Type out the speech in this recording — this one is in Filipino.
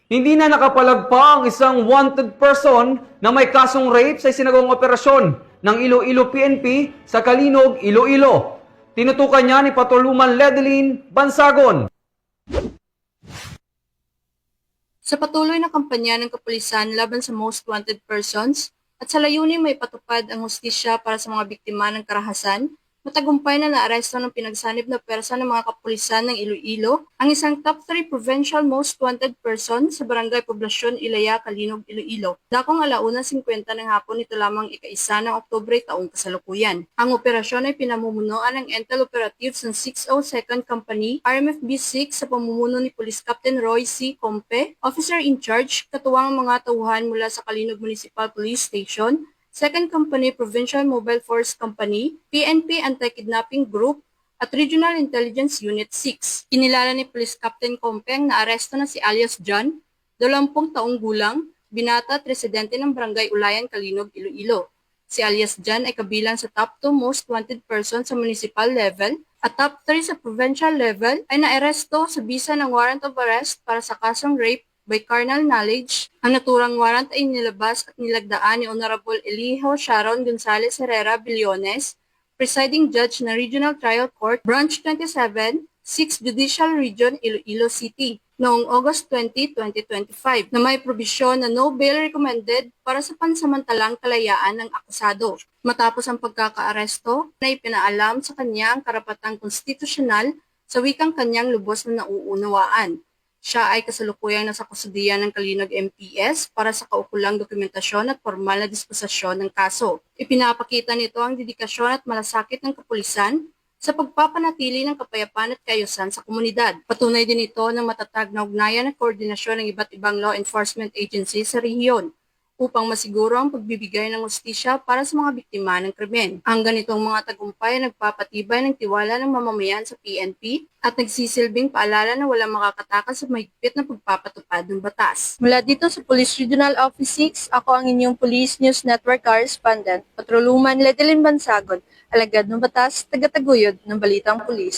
Hindi na nakapalagpa ang isang wanted person na may kasong rape sa isinagawang operasyon ng Iloilo PNP sa Kalinog, Iloilo. Tinutukan niya ni Patuluman Ledeline Bansagon. Sa patuloy na kampanya ng kapulisan laban sa most wanted persons at sa layunin may patupad ang hustisya para sa mga biktima ng karahasan, matagumpay na naaresto ng pinagsanib na pwersa ng mga kapulisan ng Iloilo ang isang top 3 provincial most wanted person sa Barangay Poblasyon Ilaya, Kalinog, Iloilo. Dakong 1:50 ng hapon, ito lamang ika-1 ng Oktubre taong kasalukuyan. Ang operasyon ay pinamumunuan ng Intel Operatives ng 602nd Company, RMFB 6 sa pamumuno ni Police Captain Roy C. Compe, Officer in Charge, katuwang ang mga tauhan mula sa Kalinog Municipal Police Station, 2nd Company Provincial Mobile Force Company, PNP Anti-Kidnapping Group, at Regional Intelligence Unit 6. Kinilala ni Police Captain Compeng na aresto na si alias John, 20 taong gulang, binata at residente ng Barangay Ulayan, Kalinog, Iloilo. Si alias John ay kabilang sa top 2 most wanted person sa municipal level at top 3 sa provincial level ay naaresto sa bisa ng warrant of arrest para sa kasong rape by carnal knowledge. Ang naturang warrant ay nilabas at nilagdaan ni Honorable Elijo Sharon Gonzales Herrera Billones, Presiding Judge ng Regional Trial Court, Branch 27, 6th Judicial Region, Iloilo City, noong August 20, 2025, na may probisyon na no bail recommended para sa pansamantalang kalayaan ng akusado. Matapos ang pagkakaaresto, na ipinaalam sa kanya ang karapatang konstitusyonal sa wikang kanyang lubos na nauunawaan. Siya ay kasalukuyang nasa kustudiya ng Kalinog MPS para sa kaukulang dokumentasyon at formal na disposisyon ng kaso. Ipinapakita nito ang dedikasyon at malasakit ng kapulisan sa pagpapanatili ng kapayapaan at kaayusan sa komunidad. Patunay din ito ng matatag na ugnayan at koordinasyon ng iba't ibang law enforcement agencies sa rehiyon upang masiguro ang pagbibigay ng hustisya para sa mga biktima ng krimen. Ang ganitong mga tagumpay ay nagpapatibay ng tiwala ng mamamayan sa PNP at nagsisilbing paalala na walang makakatakas sa mahigpit na pagpapatupad ng batas. Mula dito sa Police Regional Office 6, ako ang inyong Police News Network Correspondent, Patroluman Ledeline Bansagon, alagad ng batas, tagataguyod ng Balitang Pulis.